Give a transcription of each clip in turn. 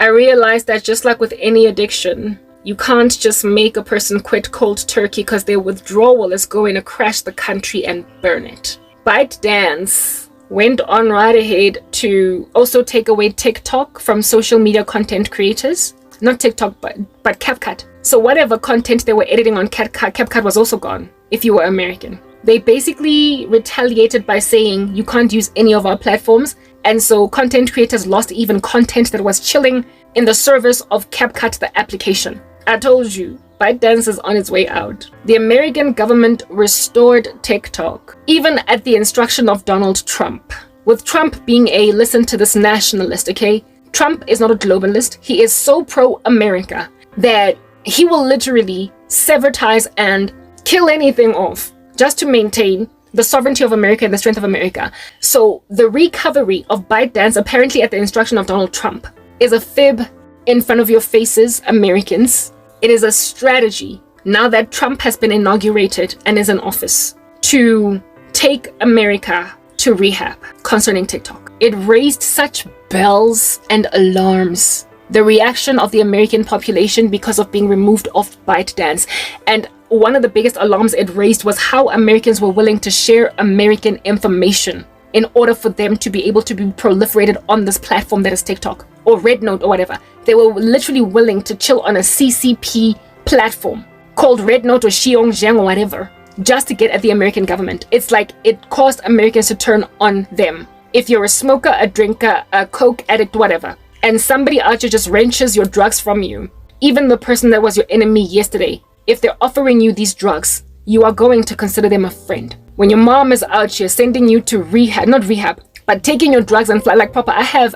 I realized that just like with any addiction, you can't just make a person quit cold turkey because their withdrawal is going to crash the country and burn it. ByteDance went on right ahead to also take away TikTok from social media content creators. Not TikTok, but CapCut. So whatever content they were editing on CapCut was also gone if you were American. They basically retaliated by saying you can't use any of our platforms. And so content creators lost even content that was chilling in the service of CapCut, the application. I told you, ByteDance is on its way out. The American government restored TikTok, even at the instruction of Donald Trump. With Trump being a, listen to this, nationalist, okay? Trump is not a globalist. He is so pro-America that he will literally sever ties and kill anything off just to maintain the sovereignty of America and the strength of America. So the recovery of ByteDance, apparently at the instruction of Donald Trump, is a fib in front of your faces, Americans. It is a strategy, now that Trump has been inaugurated and is in office, to take America to rehab concerning TikTok. It raised such bells and alarms, the reaction of the American population because of being removed off ByteDance. And one of the biggest alarms it raised was how Americans were willing to share American information in order for them to be able to be proliferated on this platform that is TikTok or Red Note or whatever. They were literally willing to chill on a CCP platform called Red Note or Xiongjiang or whatever, just to get at the American government. It's like it caused Americans to turn on them. If you're a smoker, a drinker, a coke addict, whatever, and somebody out here just wrenches your drugs from you, even the person that was your enemy yesterday, if they're offering you these drugs, you are going to consider them a friend. When your mom is out here sending you to rehab, not rehab, but taking your drugs and fly like proper. I have,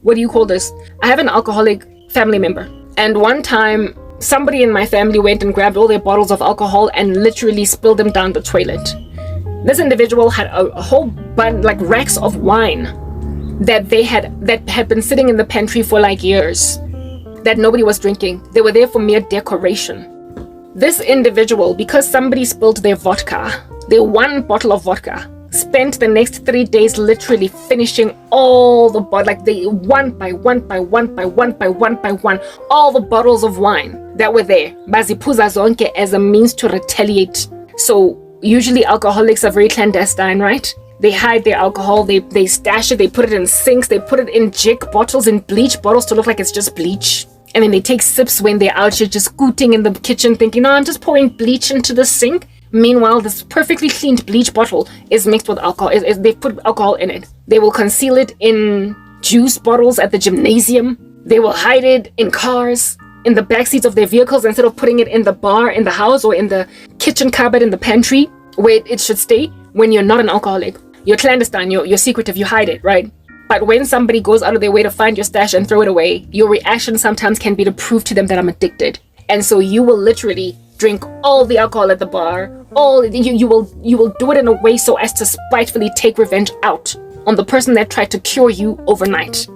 what do you call this? I have an alcoholic family member. And one time, somebody in my family went and grabbed all their bottles of alcohol and literally spilled them down the toilet. This individual had a whole bunch, like racks of wine that had been sitting in the pantry for like years, that nobody was drinking. They were there for mere decoration. This individual, because somebody spilled their vodka, their one bottle of vodka, spent the next 3 days literally finishing all the like they one by one, all the bottles of wine that were there. Baziphuza zonke as a means to retaliate. So usually alcoholics are very clandestine, right? They hide their alcohol, they stash it, they put it in sinks, they put it in jig bottles, in bleach bottles to look like it's just bleach. And then they take sips when they're out here just scooting in the kitchen thinking, no, I'm just pouring bleach into the sink. Meanwhile, this perfectly cleaned bleach bottle is mixed with alcohol. They put alcohol in it. They will conceal it in juice bottles at the gymnasium. They will hide it in cars, in the back seats of their vehicles, instead of putting it in the bar, in the house, or in the kitchen cupboard, in the pantry, where it should stay when you're not an alcoholic. You're clandestine, you're secretive, you hide it, right? But when somebody goes out of their way to find your stash and throw it away, your reaction sometimes can be to prove to them that I'm addicted. And so you will literally drink all the alcohol at the bar. You will do it in a way so as to spitefully take revenge out on the person that tried to cure you overnight.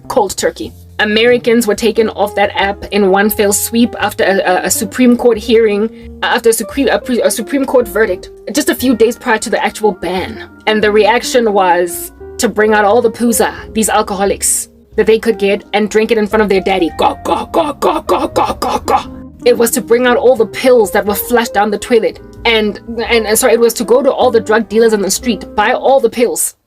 Cold turkey. Americans were taken off that app in one fell sweep after a Supreme Court hearing, after a Supreme Court verdict, just a few days prior to the actual ban. And the reaction was to bring out all the pooza, these alcoholics, that they could get and drink it in front of their daddy. Go, go, go, go, go, go, go, go. It was to bring out all the pills that were flushed down the toilet. And sorry, it was to go to all the drug dealers on the street, buy all the pills,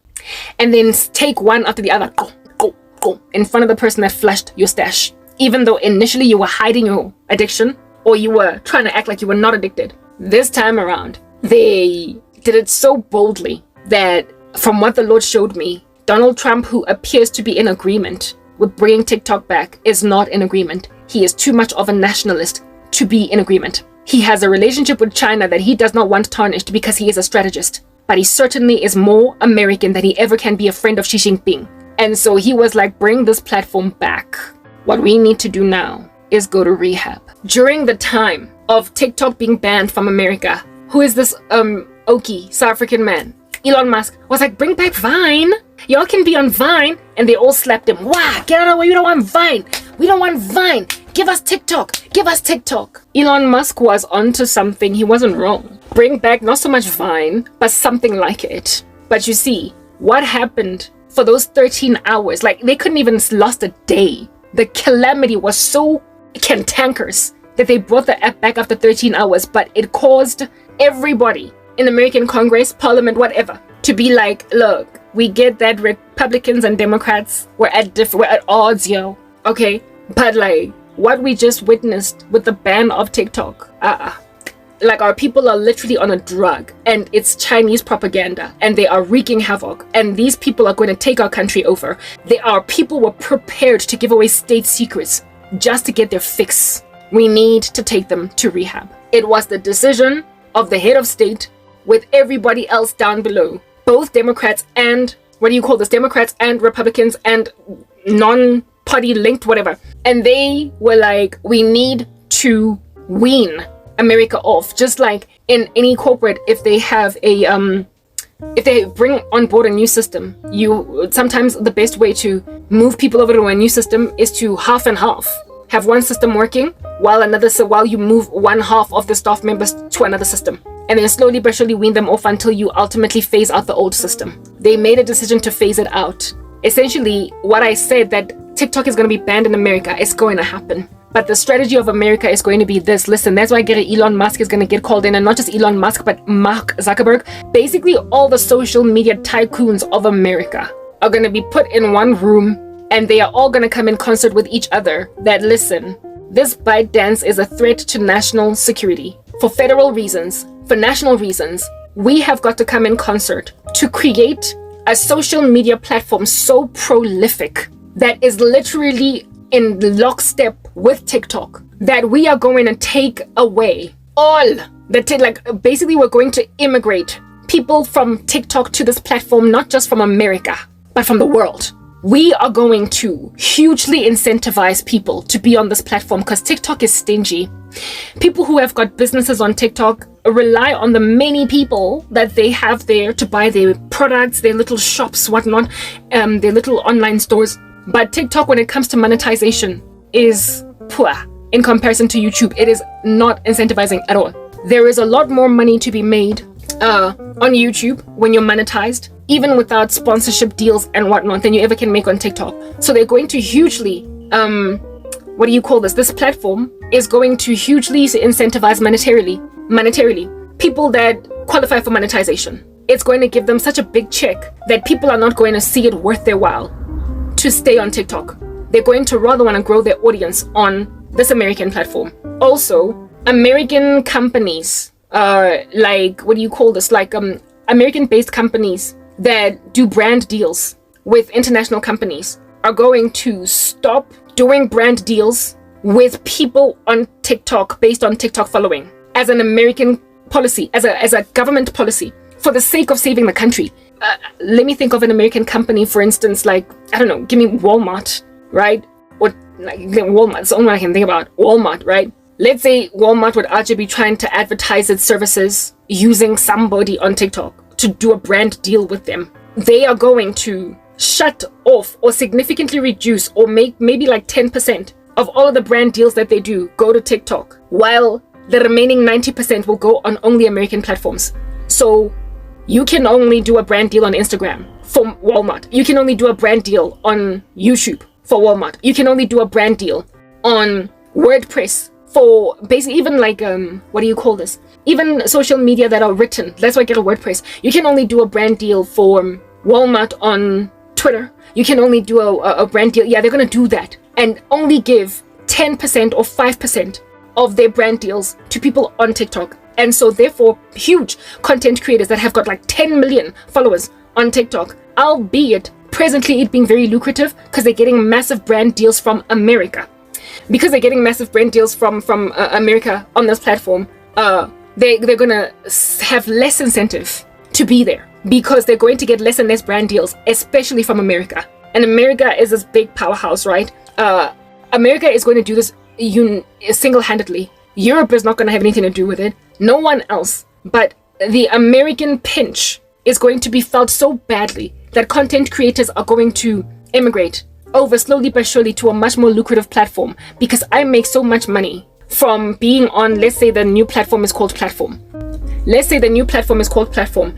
and then take one after the other, go, go, go, in front of the person that flushed your stash. Even though initially you were hiding your addiction, or you were trying to act like you were not addicted. This time around, they did it so boldly that, from what the Lord showed me, Donald Trump, who appears to be in agreement with bringing TikTok back, is not in agreement. He is too much of a nationalist to be in agreement. He has a relationship with China that he does not want tarnished because he is a strategist. But he certainly is more American than he ever can be a friend of Xi Jinping. And so he was like, bring this platform back. What we need to do now is go to rehab. During the time of TikTok being banned from America, who is this Okie South African man? Elon Musk was like, bring back Vine. Y'all can be on Vine. And they all slapped him. Wow, get out of the way. We don't want Vine. We don't want Vine. Give us TikTok. Give us TikTok. Elon Musk was onto something. He wasn't wrong. Bring back not so much Vine, but something like it. But you see, what happened for those 13 hours? Like, they couldn't even last a day the calamity was so cantankerous that they brought the app back after 13 hours, but it caused everybody in American Congress, Parliament, whatever, to be like, look, we get that Republicans and Democrats were at odds, yo, okay? But like, what we just witnessed with the ban of TikTok, like, our people are literally on a drug, and it's Chinese propaganda, and they are wreaking havoc, and these people are going to take our country over. People were prepared to give away state secrets just to get their fix. We need to take them to rehab. It was the decision of the head of state with everybody else down below, both Democrats and, Democrats and Republicans and non-party linked, whatever. And they were like, we need to wean America off. Just like in any corporate, if they have if they bring on board a new system, sometimes the best way to move people over to a new system is to half and half. Have one system working while you move one half of the staff members to another system, and then slowly but surely wean them off until you ultimately phase out the old system. They made a decision to phase it out. Essentially, what I said, that TikTok is going to be banned in America, is going to happen. But the strategy of America is going to be this. Listen, that's why Elon Musk is going to get called in, and not just Elon Musk, but Mark Zuckerberg. Basically, all the social media tycoons of America are going to be put in one room, and they are all going to come in concert with each other that, listen, this ByteDance is a threat to national security. For federal reasons, for national reasons, we have got to come in concert to create a social media platform so prolific that is literally in lockstep with TikTok, that we are going to take away all the basically we're going to immigrate people from TikTok to this platform, not just from America, but from the world. We are going to hugely incentivize people to be on this platform because TikTok is stingy. People who have got businesses on TikTok rely on the many people that they have there to buy their products, their little shops, whatnot, their little online stores. But TikTok, when it comes to monetization, is poor in comparison to YouTube. It is not incentivizing at all. There is a lot more money to be made on YouTube when you're monetized, even without sponsorship deals and whatnot, than you ever can make on TikTok. So they're going to hugely, this platform is going to hugely incentivize monetarily people that qualify for monetization. It's going to give them such a big check that people are not going to see it worth their while to stay on TikTok. They're going to rather want to grow their audience on this American platform. Also, American companies, American-based companies that do brand deals with international companies are going to stop doing brand deals with people on TikTok based on TikTok following as an American policy, as a government policy, for the sake of saving the country. Let me think of an American company, for instance, give me Walmart, right? Or Walmart, it's the only one I can think about. Walmart, right? Let's say Walmart would actually be trying to advertise its services using somebody on TikTok to do a brand deal with them. They are going to shut off or significantly reduce or make maybe 10% of all of the brand deals that they do go to TikTok, while the remaining 90% will go on only American platforms. So you can only do a brand deal on Instagram for Walmart. You can only do a brand deal on YouTube for Walmart. You can only do a brand deal on WordPress for basically even even social media that are written. That's why I get a WordPress. You can only do a brand deal for Walmart on Twitter. You can only do a brand deal. Yeah, they're going to do that and only give 10% or 5% of their brand deals to people on TikTok. And so therefore, huge content creators that have got 10 million followers on TikTok, albeit presently it being very lucrative because they're getting massive brand deals from America. Because they're getting massive brand deals from America on this platform, they're going to have less incentive to be there because they're going to get less and less brand deals, especially from America. And America is this big powerhouse, right? America is going to do this single-handedly. Europe is not going to have anything to do with it. No one else. But the American pinch is going to be felt so badly that content creators are going to immigrate over slowly but surely to a much more lucrative platform, because I make so much money from being on, let's say the new platform is called Platform. Let's say the new platform is called Platform.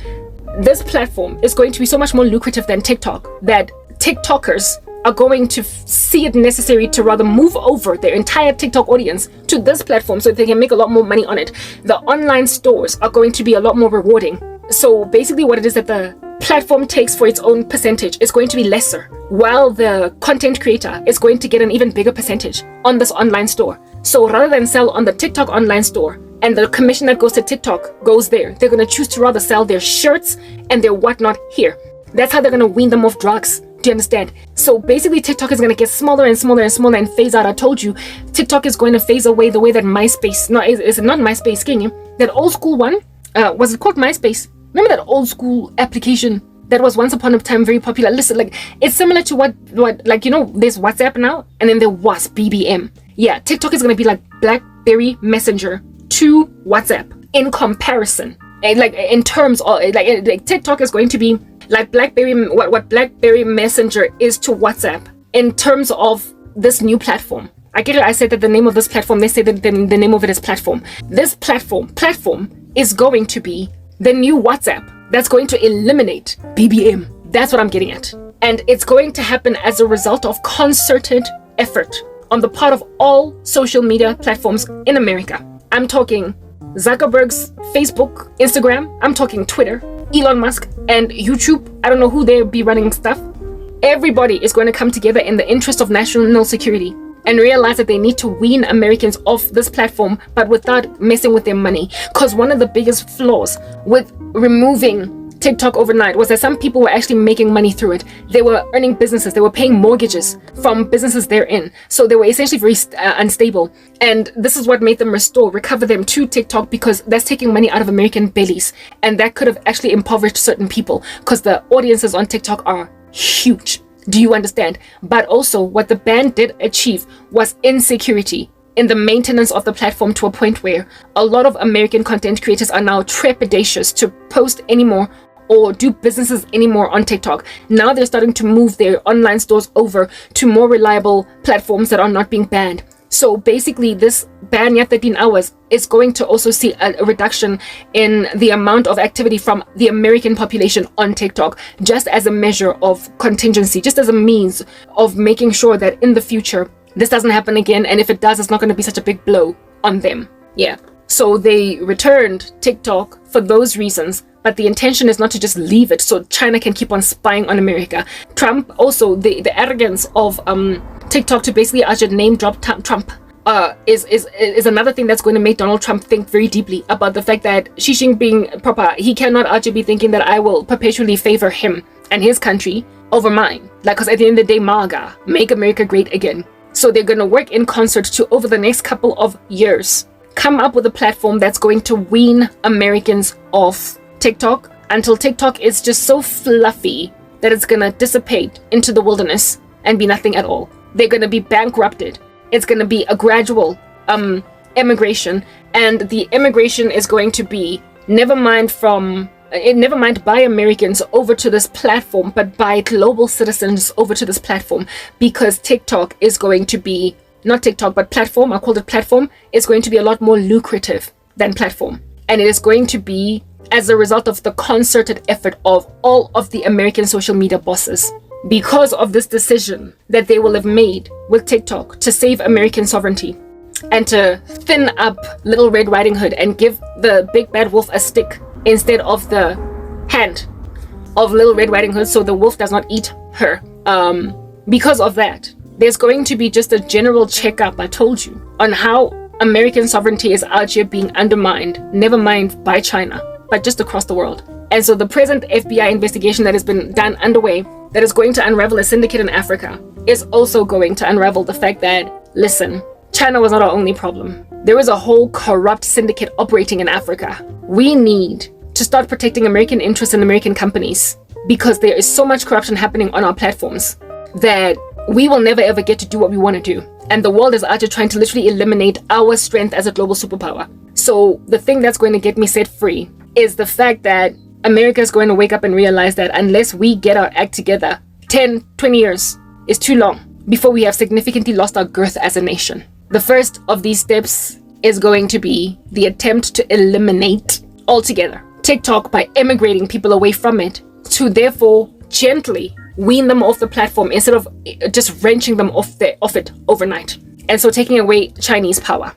This platform is going to be so much more lucrative than TikTok that TikTokers are going to see it necessary to rather move over their entire TikTok audience to this platform so they can make a lot more money on it. The online stores are going to be a lot more rewarding. So basically what it is that the platform takes for its own percentage is going to be lesser, while the content creator is going to get an even bigger percentage on this online store. So rather than sell on the TikTok online store and the commission that goes to TikTok goes there, they're going to choose to rather sell their shirts and their whatnot here. That's how they're going to wean them off drugs. Do you understand? So basically TikTok is going to get smaller and smaller and smaller and phase out. I told you, TikTok is going to phase away the way that MySpace, is it not MySpace, can you? That old school one, was it called MySpace? Remember that old school application that was once upon a time very popular? Listen, like, it's similar to what like, you know, there's WhatsApp now, and then there was BBM. Yeah, TikTok is going to be like BlackBerry Messenger to WhatsApp in comparison. And like in terms of like TikTok is going to be like BlackBerry, what BlackBerry Messenger is to WhatsApp in terms of this new platform. I get it. I said that the name of this platform, they say that the name of it is platform. This platform is going to be the new WhatsApp that's going to eliminate BBM. That's what I'm getting at. And it's going to happen as a result of concerted effort on the part of all social media platforms in America. I'm talking Zuckerberg's Facebook, Instagram. I'm talking Twitter, Elon Musk, and YouTube. I don't know who they'll be running stuff. Everybody is going to come together in the interest of national security and realize that they need to wean Americans off this platform, but without messing with their money. Because one of the biggest flaws with removing TikTok overnight was that some people were actually making money through it. They were earning businesses. They were paying mortgages from businesses they're in. So they were essentially very unstable. And this is what made them recover them to TikTok, because that's taking money out of American bellies. And that could have actually impoverished certain people, because the audiences on TikTok are huge. Do you understand? But also what the ban did achieve was insecurity in the maintenance of the platform, to a point where a lot of American content creators are now trepidatious to post anymore or do businesses anymore on TikTok. Now they're starting to move their online stores over to more reliable platforms that are not being banned. So basically this ban, 13 hours, is going to also see a reduction in the amount of activity from the American population on TikTok, just as a measure of contingency, just as a means of making sure that in the future this doesn't happen again. And if it does, it's not going to be such a big blow on them. Yeah. So they returned TikTok for those reasons, but the intention is not to just leave it so China can keep on spying on America. Trump also, the arrogance of TikTok to basically name drop Trump is another thing that's going to make Donald Trump think very deeply about the fact that Xi Jinping proper, he cannot actually be thinking that I will perpetually favor him and his country over mine. Like, because at the end of the day, MAGA, make America great again. So they're going to work in concert to, over the next couple of years, come up with a platform that's going to wean Americans off TikTok until TikTok is just so fluffy that it's going to dissipate into the wilderness and be nothing at all. They're going to be bankrupted. It's going to be a gradual emigration, and the immigration is going to be never mind by Americans over to this platform, but by global citizens over to this platform, because TikTok is going to be, not TikTok, but platform, I called it platform, is going to be a lot more lucrative than platform. And it is going to be as a result of the concerted effort of all of the American social media bosses. Because of this decision that they will have made with TikTok to save American sovereignty and to thin up Little Red Riding Hood and give the big bad wolf a stick instead of the hand of Little Red Riding Hood so the wolf does not eat her. Because of that, there's going to be just a general checkup, I told you, on how American sovereignty is out here being undermined, never mind by China, but just across the world. And so the present FBI investigation that has been done underway, that is going to unravel a syndicate in Africa, is also going to unravel the fact that, listen, China was not our only problem. There is a whole corrupt syndicate operating in Africa. We need to start protecting American interests in American companies, because there is so much corruption happening on our platforms that we will never ever get to do what we want to do. And the world is out here trying to literally eliminate our strength as a global superpower. So the thing that's going to get me set free is the fact that America is going to wake up and realize that unless we get our act together, 10, 20 years is too long before we have significantly lost our girth as a nation. The first of these steps is going to be the attempt to eliminate altogether TikTok by emigrating people away from it, to therefore gently wean them off the platform instead of just wrenching them off it overnight. And so taking away Chinese power.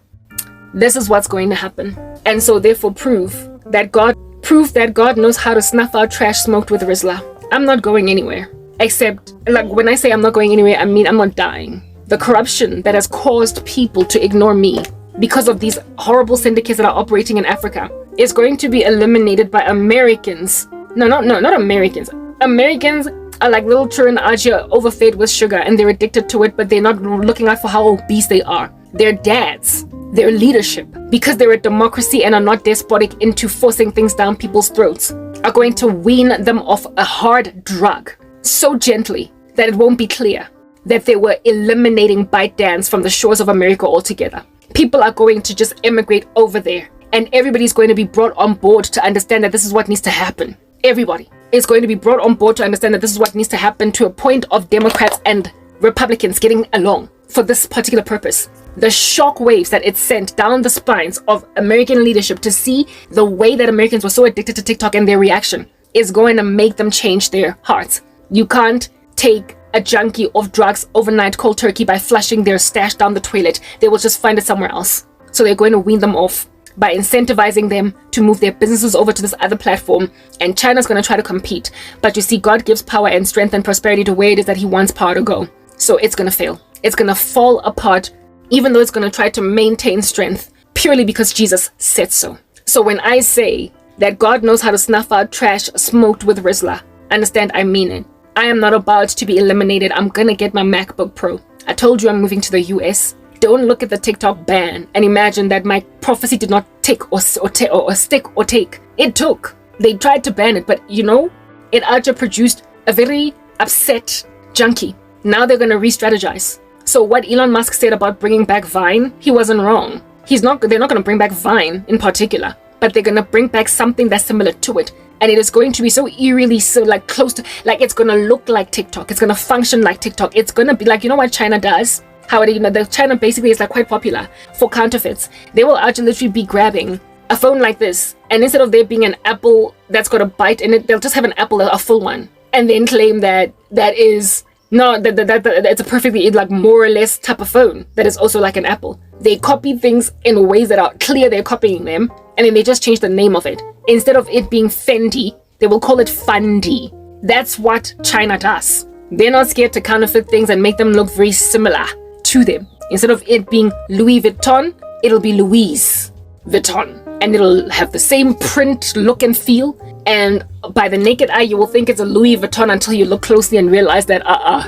This is what's going to happen. And so therefore prove that God knows how to snuff out trash smoked with Rizla. I'm not going anywhere. Except, like, when I say I'm not going anywhere, I mean I'm not dying. The corruption that has caused people to ignore me because of these horrible syndicates that are operating in Africa is going to be eliminated by Americans. No, not Americans. Americans are like little children out here overfed with sugar and they're addicted to it, but they're not looking out for how obese they are. Their dads, their leadership, because they're a democracy and are not despotic into forcing things down people's throats, are going to wean them off a hard drug so gently that it won't be clear that they were eliminating ByteDance from the shores of America altogether. People are going to just immigrate over there, and everybody's going to be brought on board to understand that this is what needs to happen. Everybody is going to be brought on board to understand that this is what needs to happen, to a point of Democrats and Republicans getting along for this particular purpose. The shock waves that it sent down the spines of American leadership to see the way that Americans were so addicted to TikTok and their reaction is going to make them change their hearts. You can't take a junkie off drugs overnight cold turkey by flushing their stash down the toilet. They will just find it somewhere else. So they're going to wean them off by incentivizing them to move their businesses over to this other platform, and China's going to try to compete. But you see, God gives power and strength and prosperity to where it is that he wants power to go. So it's going to fail. It's going to fall apart, even though it's going to try to maintain strength purely because Jesus said so. So when I say that God knows how to snuff out trash smoked with Rizla, understand, I mean it. I am not about to be eliminated. I'm going to get my MacBook Pro. I told you I'm moving to the US. Don't look at the TikTok ban and imagine that my prophecy did not take or stick or take. It took. They tried to ban it, but you know, it actually produced a very upset junkie. Now they're going to re-strategize. So what Elon Musk said about bringing back Vine, he wasn't wrong. They're not going to bring back Vine in particular, but they're going to bring back something that's similar to it. And it is going to be so eerily, so like close to, like it's going to look like TikTok. It's going to function like TikTok. It's going to be like, you know what China does? How it, the China basically is like quite popular for counterfeits. They will actually literally be grabbing a phone like this, and instead of there being an apple that's got a bite in it, they'll just have an apple, a full one, and then claim that is no, that it's a perfectly like more or less type of phone that is also like an apple. They copy things in ways that are clear they're copying them, and then they just change the name of it. Instead of it being Fendi, they will call it Fundy. That's what China does. They're not scared to counterfeit things and make them look very similar to them. Instead of it being Louis Vuitton, it'll be Louise Vuitton. And it'll have the same print, look, and feel. And by the naked eye, you will think it's a Louis Vuitton until you look closely and realize that,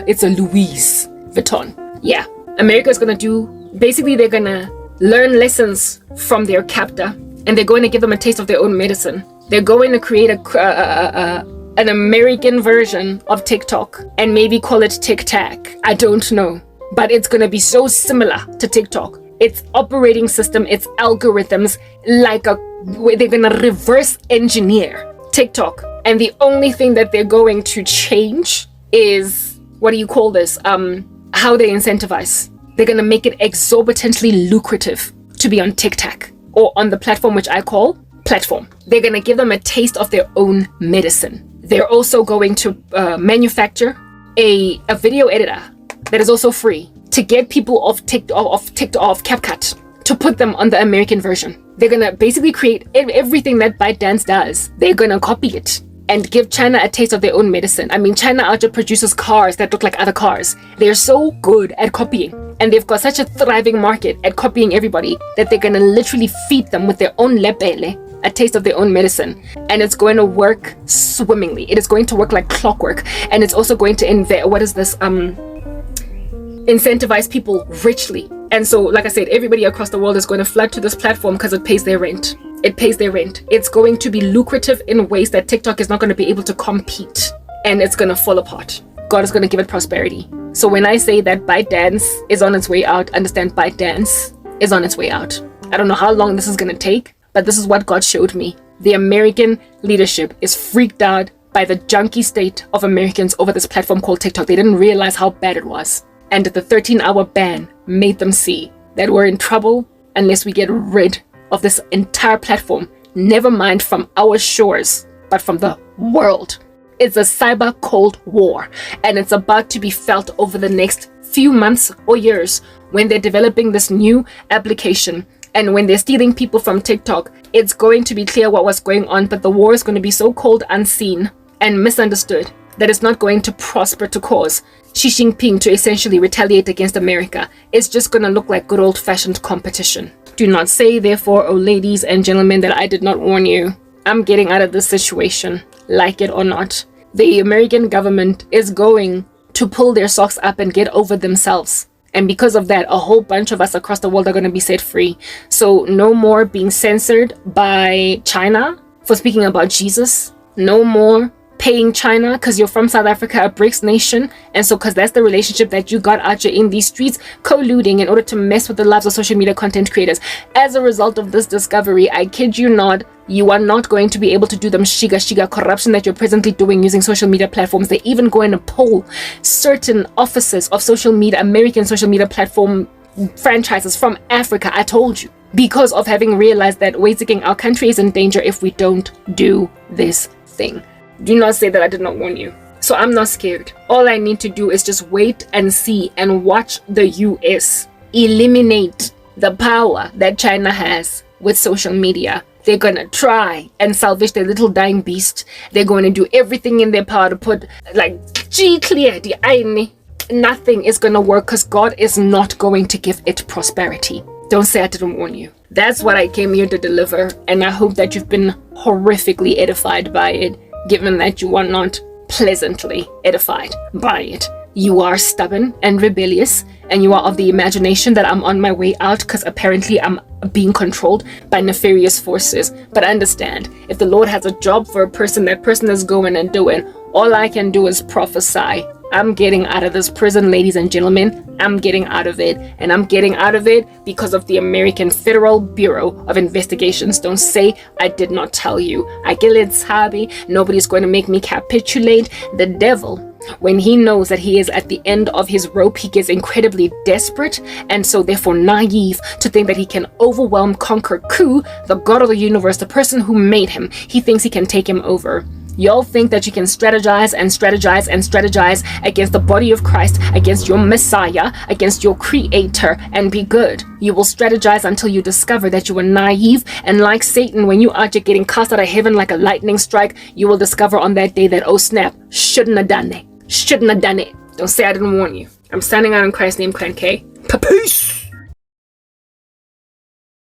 it's a Louise Vuitton. Yeah. America's gonna basically they're gonna learn lessons from their captor, and they're going to give them a taste of their own medicine. They're going to create an American version of TikTok and maybe call it Tic Tac. I don't know. But it's going to be so similar to TikTok. Its operating system, its algorithms, they're going to reverse engineer TikTok. And the only thing that they're going to change is, what do you call this? How they incentivize. They're going to make it exorbitantly lucrative to be on TikTok or on the platform which I call platform. They're going to give them a taste of their own medicine. They're also going to manufacture a video editor that is also free to get people off CapCut to put them on the American version. They're going to basically create everything that ByteDance does. They're going to copy it and give China a taste of their own medicine. I mean, China actually produces cars that look like other cars. They're so good at copying, and they've got such a thriving market at copying everybody that they're going to literally feed them with their own lepele, a taste of their own medicine, and it's going to work swimmingly. It is going to work like clockwork, and it's also going to incentivize people richly. And so, like I said, everybody across the world is going to flood to this platform because it pays their rent. It pays their rent. It's going to be lucrative in ways that TikTok is not going to be able to compete, and it's going to fall apart. God is going to give it prosperity. So when I say that ByteDance is on its way out, understand ByteDance is on its way out. I don't know how long this is going to take, but this is what God showed me. The American leadership is freaked out by the junkie state of Americans over this platform called TikTok. They didn't realize how bad it was. And the 13-hour ban made them see that we're in trouble unless we get rid of this entire platform. Never mind from our shores, but from the world. It's a cyber cold war, and it's about to be felt over the next few months or years when they're developing this new application. And when they're stealing people from TikTok, it's going to be clear what was going on, but the war is going to be so cold, unseen, and misunderstood that it's not going to prosper to cause Xi Jinping to essentially retaliate against America. It's just going to look like good old-fashioned competition. Do not say, therefore, oh ladies and gentlemen, that I did not warn you. I'm getting out of this situation, like it or not. The American government is going to pull their socks up and get over themselves. And because of that, a whole bunch of us across the world are going to be set free. So no more being censored by China for speaking about Jesus. No more paying China because you're from South Africa, a BRICS nation. And so because that's the relationship that you got out here in these streets, colluding in order to mess with the lives of social media content creators. As a result of this discovery, I kid you not, you are not going to be able to do them shiga corruption that you're presently doing using social media platforms. They're even going to pull certain officers of social media, American social media platform franchises from Africa, I told you, because of having realized that, wait again, our country is in danger if we don't do this thing. Do not say that I did not warn you. So I'm not scared. All I need to do is just wait and see and watch the US eliminate the power that China has with social media. They're going to try and salvage their little dying beast. They're going to do everything in their power to put, like, nothing is going to work because God is not going to give it prosperity. Don't say I didn't warn you. That's what I came here to deliver, and I hope that you've been horrifically edified by it, given that you are not pleasantly edified by it. You are stubborn and rebellious, and you are of the imagination that I'm on my way out because apparently I'm being controlled by nefarious forces. But understand, if the Lord has a job for a person, that person is going and doing. All I can do is prophesy. I'm getting out of this prison, ladies and gentlemen. I'm getting out of it. And I'm getting out of it because of the American Federal Bureau of Investigations. Don't say I did not tell you. I get it's happy. Nobody's going to make me capitulate. The devil, when he knows that he is at the end of his rope, he gets incredibly desperate and so therefore naive to think that he can overwhelm, conquer, coup the God of the universe, the person who made him. He thinks he can take him over. Y'all think that you can strategize and strategize and strategize against the body of Christ, against your Messiah, against your Creator, and be good. You will strategize until you discover that you are naive, and like Satan, when you are just getting cast out of heaven like a lightning strike, you will discover on that day that, oh snap, shouldn't have done it. Shouldn't have done it. Don't say I didn't warn you. I'm signing out in Christ's name, Clan K. Peace!